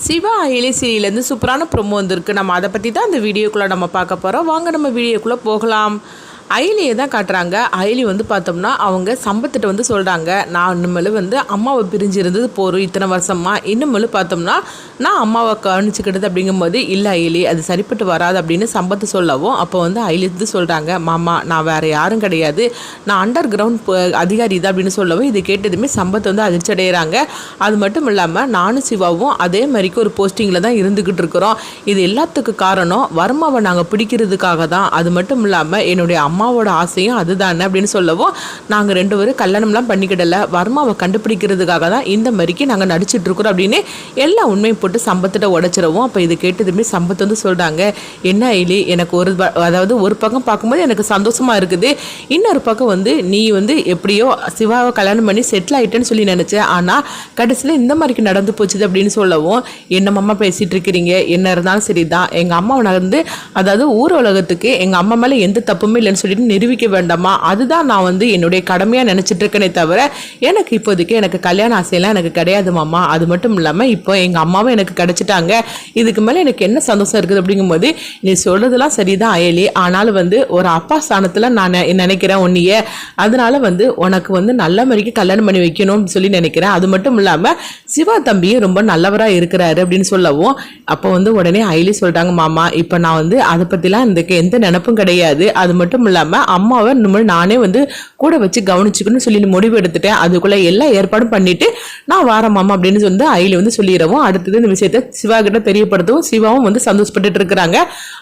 சிவா அயலி சீரியலேருந்து சூப்பரான ப்ரோமோ வந்திருக்கு. நம்ம அதை பற்றி தான் இந்த வீடியோக்குள்ளே நம்ம பார்க்க போகிறோம். வாங்க நம்ம வீடியோக்குள்ளே போகலாம். அயலியை தான் காட்டுறாங்க. அயலி பார்த்தோம்னா அவங்க சம்பத்துட்டு சொல்கிறாங்க, நான் இன்னுமேல் அம்மாவை பிரிஞ்சு இருந்தது போகிறோம் இத்தனை வருஷமாக, இன்னுமேல் பார்த்தோம்னா நான் அம்மாவை கவனிச்சுக்கிட்டது அப்படிங்கும்போது இல்லை அயலி அது சரிப்பட்டு வராது அப்படின்னு சம்பத்து சொல்லவும், அப்போ அயலி சொல்கிறாங்க, மாமா நான் வேறு யாரும் கிடையாது, நான் அண்டர் கிரவுண்ட் அதிகாரி தான் அப்படின்னு சொல்லவும், இது கேட்டதுமே சம்பத்து அதிர்ச்சி அடைகிறாங்க. அது மட்டும் இல்லாமல் நானும் சிவாவும் அதே மாதிரிக்கு ஒரு போஸ்டிங்கில் தான் இருந்துக்கிட்டு இருக்கிறோம். இது எல்லாத்துக்கு காரணம் வர்மாவை நாங்கள் பிடிக்கிறதுக்காக தான். அது மட்டும் இல்லாமல் என்னுடைய அம்மாவோட ஆசையும் அதுதானே அப்படின்னு சொல்லவும், நாங்கள் 2 பேரும் கல்யாணம்லாம் பண்ணிக்கிடல, வர்மாவை கண்டுபிடிக்கிறதுக்காக தான் இந்த மாதிரிக்கு நாங்கள் நடிச்சிட்ருக்குறோம் அப்படின்னு எல்லா உண்மையும் போட்டு சம்பத்திட்ட உடச்சிடவும். அப்போ இது கேட்டதுமே சம்பத்து சொல்கிறாங்க, என்ன ஐலி எனக்கு ஒரு பக்கம் பார்க்கும்போது எனக்கு சந்தோஷமாக இருக்குது, இன்னொரு பக்கம் நீ எப்படியோ சிவாவை கல்யாணம் பண்ணி செட்டில் ஆகிட்டேன்னு சொல்லி நினச்சேன், ஆனால் கடைசியில் இந்த மாதிரிக்கு நடந்து போச்சுது அப்படின்னு சொல்லவும், என்ன மாமா பேசிகிட்டு இருக்கிறீங்க, என்ன இருந்தாலும் சரி தான் எங்கள் அம்மாவை அதாவது ஊர் உலகத்துக்கு எங்கள் அம்மா மேலே எந்த தப்புமே இல்லைன்னு சொல்லிட்டு நிரூபிக்க வேண்டாமா, அதுதான் நான் என்னுடைய கடமையாக நினச்சிட்டு இருக்கேனே தவிர எனக்கு இப்போதைக்கு எனக்கு கல்யாண ஆசையெல்லாம் எனக்கு கிடையாது மாமா. அது மட்டும் இல்லாமல் இப்போ எங்கள் அம்மாவும் எனக்கு கிடைச்சிட்டாங்க, இதுக்கு மேலே எனக்கு என்ன சந்தோஷம் இருக்குது அப்படிங்கும்போது, நீ சொல்கிறதுலாம் சரிதான் அயலி, ஆனாலும் ஒரு அப்பா ஸ்தானத்தில் நான் நினைக்கிறேன் உன்னையே, அதனால உனக்கு நல்ல மாதிரிக்கு கல்யாணம் பண்ணி வைக்கணும்னு சொல்லி நினைக்கிறேன். அது மட்டும் இல்லாமல் சிவா தம்பியும் ரொம்ப நல்லவராக இருக்கிறாரு அப்படின்னு சொல்லவும், அப்போ உடனே அயலி சொல்கிறாங்க, மாமா இப்போ நான் அதை பற்றிலாம் எந்த நினப்பும் கிடையாது, அது மட்டும் இல்லாமல் அம்மாவை நானே கூட வச்சு கவனிச்சுக்கணும்னு சொல்லி முடிவு எடுத்துட்டேன், அதுக்குள்ளே எல்லா ஏற்பாடும் பண்ணிட்டு நான் வாரேன் மாமா அப்படின்னு அயலி சொல்லிடுறோம். அடுத்தது இந்த விஷயத்த சிவா கிட்ட தெரியப்படுத்தவும் சிவாவும் சந்தோஷப்பட்டு இருக்கிறாங்க.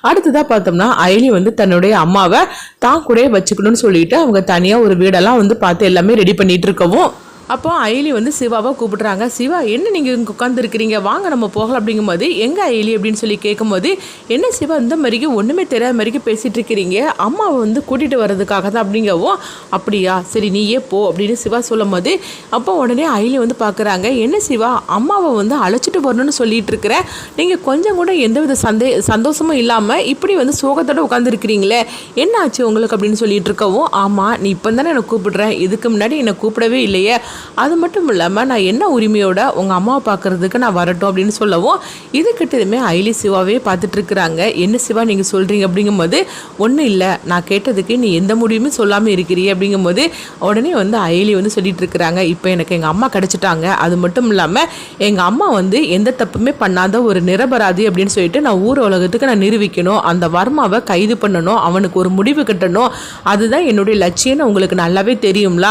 அடுத்ததாக பார்த்தோம்னா அயலி தன்னுடைய அம்மாவை தான் கூட வச்சுக்கணும்னு சொல்லிட்டு அவங்க தனியாக ஒரு வீடெல்லாம் பார்த்து எல்லாமே ரெடி பண்ணிட்டு இருக்கவும், அப்போ அயலி சிவாவை கூப்பிட்றாங்க. சிவா என்ன நீங்கள் இங்கே உட்காந்துருக்கிறீங்க, வாங்க நம்ம போகலாம் அப்படிங்கும்போது, எங்கே அயலி அப்படின்னு சொல்லி கேட்கும்போது, என்ன சிவா இந்த மாதிரிக்கு ஒன்றுமே தெரியாத மாதிரிக்கு பேசிகிட்டு இருக்கிறீங்க, அம்மாவை கூட்டிகிட்டு வர்றதுக்காக தான் அப்படிங்கவும், அப்படியா சரி நீயே போ அப்படின்னு சிவா சொல்லும் போது, அப்போ உடனே அயலி பார்க்குறாங்க, என்ன சிவா அம்மாவை அழைச்சிட்டு வரணும்னு சொல்லிட்டு இருக்கிறேன், நீங்கள் கொஞ்சம் கூட எந்தவித சந்தோஷமும் இல்லாமல் இப்படி சோகத்தோடு உட்காந்துருக்கிறீங்களே, என்ன ஆச்சு உங்களுக்கு அப்படின்னு சொல்லிட்டு இருக்கவும், ஆமாம் நீ இப்போ தானே என்னை கூப்பிடுறேன், இதுக்கு முன்னாடி என்னை கூப்பிடவே இல்லையே, அது மட்டும் இல்லாமல் நான் என்ன உரிமையோட உங்கள் அம்மாவை பார்க்குறதுக்கு நான் வரட்டும் அப்படின்னு சொல்லவும், இது கிட்டதுமே அயலி சிவாவே பார்த்துட்டு இருக்கிறாங்க. என்ன சிவா நீங்கள் சொல்கிறீங்க அப்படிங்கும்போது, ஒன்றும் இல்லை நான் கேட்டதுக்கு நீ எந்த முடிவுமே சொல்லாமல் இருக்கிறீ அப்படிங்கும்போது, உடனே அயலி சொல்லிட்டு இருக்கிறாங்க, இப்போ எனக்கு எங்கள் அம்மா கிடச்சிட்டாங்க, அது மட்டும் இல்லாமல் எங்கள் அம்மா எந்த தப்புமே பண்ணாத ஒரு நிரபராதி அப்படின்னு சொல்லிட்டு நான் ஊர் உலகத்துக்கு நான் நிரூபிக்கணும், அந்த வர்மாவை கைது பண்ணணும், அவனுக்கு ஒரு முடிவு கட்டணும், அதுதான் என்னுடைய லட்சியம்னு உங்களுக்கு நல்லாவே தெரியும்ல,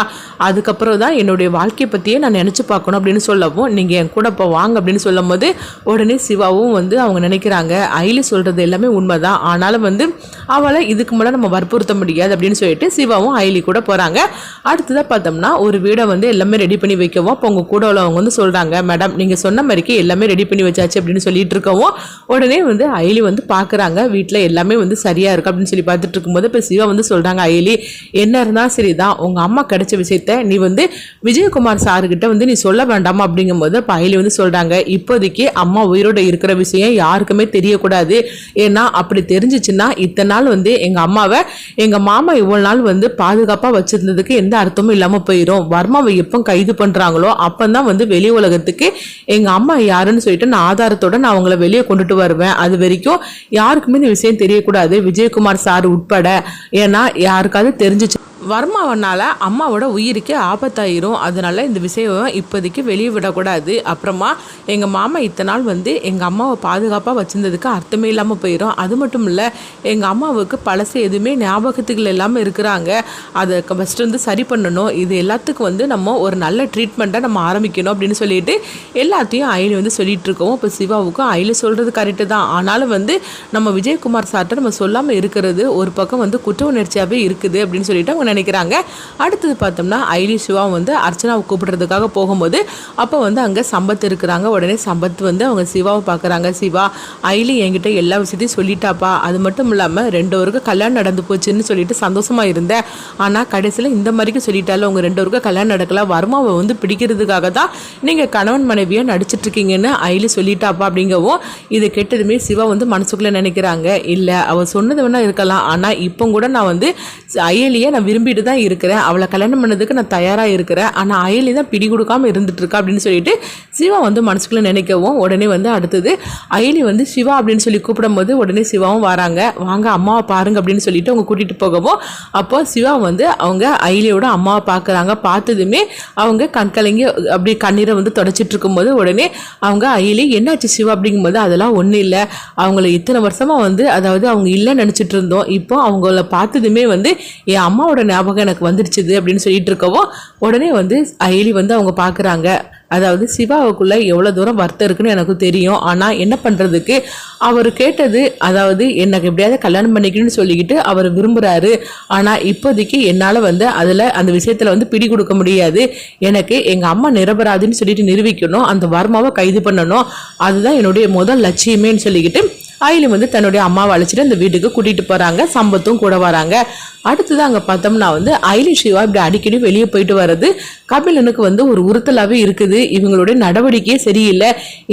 அதுக்கப்புறம் தான் என்னுடைய வாழ்க்கையை பற்றியே நான் நினச்சி பார்க்கணும் அப்படின்னு சொல்லவும், நீங்கள் என் கூட இப்போ வாங்க அப்படின்னு சொல்லும் போது, உடனே சிவாவும் அவங்க நினைக்கிறாங்க அயலி சொல்கிறது எல்லாமே உண்மைதான், ஆனாலும் அவளை இதுக்கு மேலே நம்ம வற்புறுத்த முடியாது அப்படின்னு சொல்லிட்டு சிவாவும் அயலி கூட போகிறாங்க. அடுத்ததாக பார்த்தோம்னா ஒரு வீடை எல்லாமே ரெடி பண்ணி வைக்கவும், அப்போ உங்கள் கூட உள்ளவங்க சொல்கிறாங்க, மேடம் நீங்கள் சொன்ன மாதிரிக்கு எல்லாமே ரெடி பண்ணி வச்சாச்சு அப்படின்னு சொல்லிட்டு இருக்கவும், உடனே அயலி பார்க்குறாங்க வீட்டில் எல்லாமே சரியாக இருக்குது அப்படின்னு சொல்லி பார்த்துட்டு இருக்கும்போது, இப்போ சிவா சொல்கிறாங்க, அயலி என்ன இருந்தாலும் சரி தான் உங்கள் அம்மா கிடைச்ச விஷயத்த நீ விஜயகுமார் சாருக்கிட்ட நீ சொல்ல வேண்டாமா அப்படிங்கும்போது, பையலி சொல்கிறாங்க, இப்போதைக்கு அம்மா உயிரோட இருக்கிற விஷயம் யாருக்குமே தெரியக்கூடாது, ஏன்னா அப்படி தெரிஞ்சிச்சுன்னா இத்தனை நாள் எங்கள் அம்மாவை எங்கள் மாமா இவ்வளோ நாள் பாதுகாப்பாக வச்சுருந்ததுக்கு எந்த அர்த்தமும் இல்லாமல் போயிடும், வர்மாவை எப்போ கைது பண்ணுறாங்களோ அப்போ தான் வெளி உலகத்துக்கு எங்கள் அம்மா யாருன்னு சொல்லிட்டு நான் ஆதாரத்தோடு நான் அவங்கள வெளியே கொண்டுட்டு வருவேன், அது வரைக்கும் யாருக்குமே இந்த விஷயம் தெரியக்கூடாது விஜயகுமார் சார் உட்பட, ஏன்னா யாருக்காவது தெரிஞ்சிச்சு வர்மாவனால் அம்மாவோட உயிருக்கு ஆபத்தாயிரும், அதனால இந்த விஷயம் இப்போதைக்கு வெளியே விடக்கூடாது, அப்புறமா எங்கள் மாமா இத்தனை நாள் எங்கள் அம்மாவை பாதுகாப்பாக வச்சுருந்ததுக்கு அர்த்தமே இல்லாமல் போயிடும், அது மட்டும் இல்லை எங்கள் அம்மாவுக்கு பழசு எதுவுமே ஞாபகத்துகள் இல்லாமல் இருக்கிறாங்க, அதை ஃபஸ்ட்டு சரி பண்ணணும், இது எல்லாத்துக்கும் நம்ம ஒரு நல்ல ட்ரீட்மெண்ட்டை நம்ம ஆரம்பிக்கணும் அப்படின்னு சொல்லிட்டு எல்லாத்தையும் அயலி சொல்லிட்டு இருக்கோம். இப்போ சிவாவுக்கும் அயலி சொல்கிறது கரெக்டு தான், ஆனாலும் நம்ம விஜயகுமார் சார்ட்ட நம்ம சொல்லாமல் இருக்கிறது ஒரு பக்கம் குற்ற உணர்ச்சியாகவே இருக்குது அப்படின்னு சொல்லிட்டு அவங்க நினைக்கிறாங்க. அடுத்தது பார்த்தோம்னா அயலி சிவா அர்ச்சனாவை கூப்பிடுறதுக்காக போகும்போது, அப்போ அங்கே சம்பத் இருக்கிறாங்க. உடனே சம்பத் அவங்க சிவாவை பார்க்குறாங்க, சிவா அயலி என்கிட்ட எல்லா விஷயத்தையும் சொல்லிட்டாப்பா, அது மட்டும் இல்லாமல் 2 பேருக்கு கல்யாணம் நடந்து போச்சுன்னு சொல்லிட்டு சந்தோஷமாக இருந்தேன், ஆனால் கடைசியில் இந்த மாதிரிக்கு சொல்லிட்டாலும் உங்கள் 2 பேருக்கு கல்யாணம் நடக்கல, வர்மாவை பிடிக்கிறதுக்காக தான் நீங்கள் கணவன் மனைவியாக நடிச்சிட்டு இருக்கீங்கன்னு அயலி சொல்லிட்டாப்பா அப்படிங்கவும், இதை கேட்டதுமே சிவா மனசுக்குள்ளே நினைக்கிறாங்க, இல்லை அவள் சொன்னது வேணா இருக்கலாம், ஆனால் இப்போ கூட நான் அயலியை நான் விரும்பி விரும்பிட்டு தான் இருக்கிறேன், அவளை கல்யாணம் பண்ணதுக்கு நான் தயாராக இருக்கிறேன், ஆனால் அயலி தான் பிடி கொடுக்காமல் இருந்துட்டு இருக்கா அப்படின்னு சொல்லிட்டு சிவா வந்து மனசுக்குள்ளே நினைக்கவும் உடனே வந்து அடுத்தது அயலி வந்து சிவா அப்படின்னு சொல்லி கூப்பிடும்போது உடனே சிவாவும் வராங்க. வாங்க அம்மாவை பாருங்க அப்படின்னு சொல்லிட்டு அவங்க கூட்டிகிட்டு போகவும் அப்போ சிவா வந்து அவங்க அயலியோட அம்மாவை பார்க்குறாங்க. பார்த்ததுமே அவங்க கண்கலங்கி அப்படி கண்ணீரை வந்து தொடச்சிட்டு இருக்கும்போது உடனே அவங்க அயலி என்னாச்சு சிவா அப்படிங்கும்போது அதெல்லாம் ஒன்றும் இல்லை, அவங்கள இத்தனை வருஷமாக வந்து அதாவது அவங்க இல்லைன்னு நினச்சிட்டு இருந்தோம், இப்போ அவங்கள பார்த்ததுமே வந்து என் அம்மாவோட ஞாபகம் எனக்கு வந்துடுச்சுது அப்படின்னு சொல்லிட்டு இருக்கவும் உடனே வந்து அயலி வந்து அவங்க பார்க்குறாங்க. அதாவது சிவாவுக்குள்ள எவ்வளோ தூரம் வருத்தம் இருக்குன்னு எனக்கு தெரியும், ஆனால் என்ன பண்ணுறதுக்கு அவர் கேட்டது அதாவது எனக்கு எப்படியாவது கல்யாணம் பண்ணிக்கணும்னு சொல்லிக்கிட்டு அவர் விரும்புகிறாரு, ஆனால் இப்போதைக்கு என்னால் வந்து அதில் அந்த விஷயத்தில் வந்து பிடி கொடுக்க முடியாது, எனக்கு எங்கள் அம்மா நிரபராதின்னு சொல்லிட்டு நிரூபிக்கணும், அந்த வர்மாவை கைது பண்ணணும், அதுதான் என்னுடைய முதல் லட்சியமேன்னு சொல்லிக்கிட்டு அயலி வந்து தன்னுடைய அம்மாவை அழைச்சிட்டு அந்த வீட்டுக்கு கூட்டிகிட்டு போகிறாங்க. சம்பத்தும் கூட வராங்க. அடுத்தது அங்கே பார்த்தோம்னா வந்து அயலி சிவா இப்படி அடிக்கடி வெளியே போயிட்டு வர்றது கபிலனுக்கு வந்து ஒரு உறுத்தலாகவே இருக்குது. இவங்களுடைய நடவடிக்கையே சரியில்லை,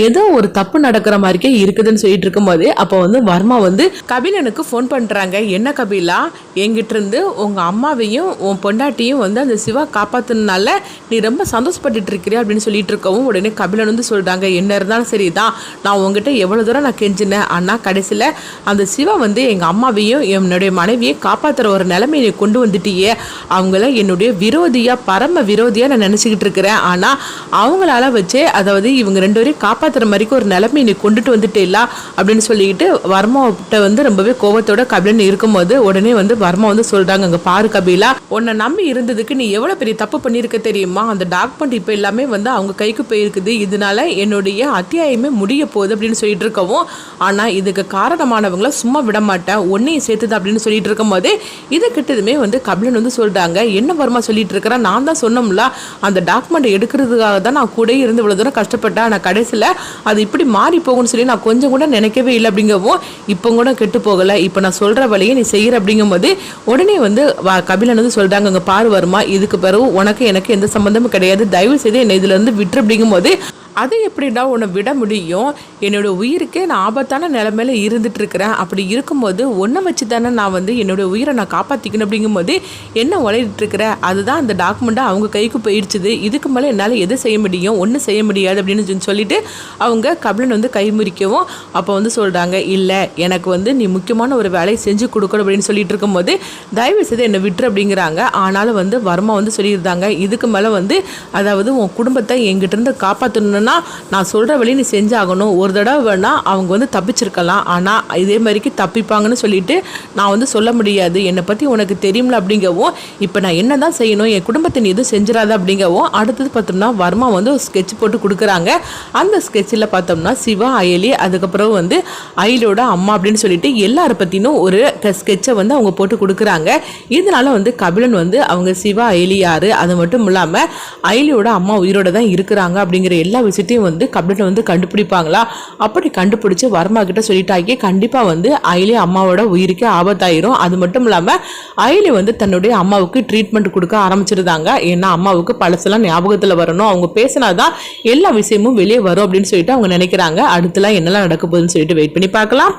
ஏதோ ஒரு தப்பு நடக்கிற மாதிரிக்கே இருக்குதுன்னு சொல்லிட்டு இருக்கும்போது அப்போ வந்து வர்மா வந்து கபிலனுக்கு ஃபோன் பண்ணுறாங்க. என்ன கபிலா, என்கிட்ட இருந்து உங்கள் அம்மாவையும் உன் பொண்டாட்டியும் வந்து அந்த சிவா காப்பாற்றினால நீ ரொம்ப சந்தோஷப்பட்டுட்டு இருக்கிறியா அப்படின்னு சொல்லிட்டு இருக்கவும் உடனே கபிலன் வந்து சொல்கிறாங்க, என்ன இருந்தாலும் சரிதான், நான் உங்ககிட்ட எவ்வளோ தூரம் நான் கெஞ்சினேன், ஆனால் கடைசியில் அந்த சிவா வந்து எங்கள் அம்மாவையும் என்னுடைய மனைவியை காப்பாற்றுற ஒரு நிலைமையை கொண்டு வந்துட்டியே, அவங்கள என்னுடைய விரோதியா பரம விரோதியா நான் நினச்சிக்கிட்டு இருக்கிறேன், ஆனால் அவங்களால வச்சே அதாவது இவங்க ரெண்டு பேரையும் காப்பாற்றுற மாதிரிக்கு ஒரு நிலைமை நீ கொண்டுட்டு வந்துட்டேல அப்படின்னு சொல்லிக்கிட்டு வர்மாவிட்ட வந்து ரொம்பவே கோபத்தோட கபிலன் இருக்கும்போது உடனே வந்து வர்மா வந்து சொல்கிறாங்க, அங்கே பாரு கபிலா, உன்னை நம்பி இருந்ததுக்கு நீ எவ்வளோ பெரிய தப்பு பண்ணியிருக்க தெரியுமா, அந்த டாக்குமெண்ட் இப்போ எல்லாமே வந்து அவங்க கைக்கு போயிருக்குது, இதனால என்னுடைய அத்தியாயமே முடிய போகுது அப்படின்னு சொல்லிட்டு இருக்கவும், ஆனால் இதுக்கு காரணமானவங்கள சும்மா விட மாட்டேன், ஒன்னையும் சேர்த்துது அப்படின்னு சொல்லிட்டு இருக்கும்போது இதை கிட்டதுமே வந்து கபிலன் வந்து சொல்கிறாங்க, என்ன வர்மா சொல்லிட்டு இருக்கிறேன், நான் தான் சொன்னோம்ல அந்த டாக்குமெண்ட் எடுக்கிறதுக்காக தான் நான் கூட இருந்து இவ்வளோ தூரம் கஷ்டப்பட்டேன், ஆனால் கடைசியில் அது இப்படி மாறி போகும்னு சொல்லி நான் கொஞ்சம் கூட நினைக்கவே இல்லை அப்படிங்கவும் இப்போ கூட கெட்டு போகலை, இப்போ நான் சொல்கிற வழியை நீ செய்கிற அப்படிங்கும்போது உடனே வந்து கபிலன் வந்து சொல்கிறாங்க, அங்கே பாரு வர்மா, இதுக்கு பிறகு உனக்கு எனக்கு எந்த சம்மந்தமும் கிடையாது, தயவு செய்து என்னை இதுல இருந்து விட்டுரு அப்படிங்கும்போது அது எப்படிடா உன்னை விட முடியும், என்னோட உயிருக்கே நான் ஆபத்தான நிலைமையில இருந்துட்டு இருக்கிறேன், அப்படி இருக்கும்போது ஒன்றை வச்சு தானே நான் வந்து என்னோட உயிரை நான் காப்பாற்றிக்கணும் அப்படிங்கும்போது என்ன உழையிட்டு இருக்கிறேன், அதுதான் அந்த டாக்குமெண்ட்டை அவங்க கைக்கு போயிடுச்சுது, இதுக்கு மேலே என்னால் எதை செய்ய முடியும், ஒன்றும் செய்ய முடியாது அப்படின்னு சொல்லிட்டு அவங்க கபிலன் வந்து கைமுறிக்கவும் அப்போ வந்து சொல்கிறாங்க, இல்லை எனக்கு வந்து நீ முக்கியமான ஒரு வேலையை செஞ்சு கொடுக்கணும் அப்படின்னு சொல்லிட்டு இருக்கும்போது தயவு செய்து என்னை விட்டுரு அப்படிங்கிறாங்க. ஆனாலும் வந்து வர்மா வந்து சொல்லியிருந்தாங்க, இதுக்கு மேலே வந்து அதாவது உன் குடும்பத்தை என்கிட்ட இருந்து காப்பாற்றணும், நான் சொல்கிற வழி நீ செஞ்சாகணும், ஒரு தடவை வேணால் அவங்க வந்து தப்பிச்சிருக்கலாம், ஆனால் இதே மாதிரிக்கு தப்பிப்பாங்கன்னு சொல்லிட்டு நான் வந்து சொல்ல முடியாது, என்னை பற்றி உனக்கு தெரியும்ல அப்படிங்கவும் இப்போ நான் என்ன தான் செய்யணும், என் குடும்பத்தை நீ எதுவும் செஞ்சிடாத அப்படிங்கவும் அடுத்தது பார்த்தோம்னா வர்மா வந்து ஒரு ஸ்கெட்ச் போட்டு கொடுக்குறாங்க. அந்த ஸ்கெட்சில் பார்த்தோம்னா சிவா அயலி அதுக்கப்புறம் வந்து அயலியோட அம்மா அப்படின்னு சொல்லிட்டு எல்லாரை பற்றினும் ஒரு ஸ்கெட்சை வந்து அவங்க போட்டு கொடுக்குறாங்க. இதனால வந்து கபிலன் வந்து அவங்க சிவா அயலி யாரு, அது மட்டும் இல்லாமல் அயலியோட அம்மா உயிரோட தான் இருக்கிறாங்க அப்படிங்கிற எல்லா விஷயத்தையும் வந்து கபிலன் வந்து கண்டுபிடிப்பாங்களா, அப்படி கண்டுபிடிச்சு வர்மா கிட்ட சொல்லிட்டாக்கி கண்டிப்பாக வந்து அயலி அம்மாவோட உயிருக்கே ஆபத்தாயிரும். அது மட்டும் இல்லாமல் அயலி வந்து தன்னுடைய அம்மாவுக்கு ட்ரீட்மெண்ட் கொடுக்க ஆரம்பிச்சிருந்தாங்க, ஏன்னா அம்மாவுக்கு பழசெல்லாம் ஞாபகத்தில் வரணும், அவங்க பேசினாதான் எல்லா விஷயமும் வெளியே வரும் அப்படின்னு சொல்லிட்டு அவங்க நினைக்கிறாங்க. அடுத்தலாம் என்னெல்லாம் நடக்க போகுதுன்னு சொல்லிட்டு வெயிட் பண்ணி பார்க்கலாம்.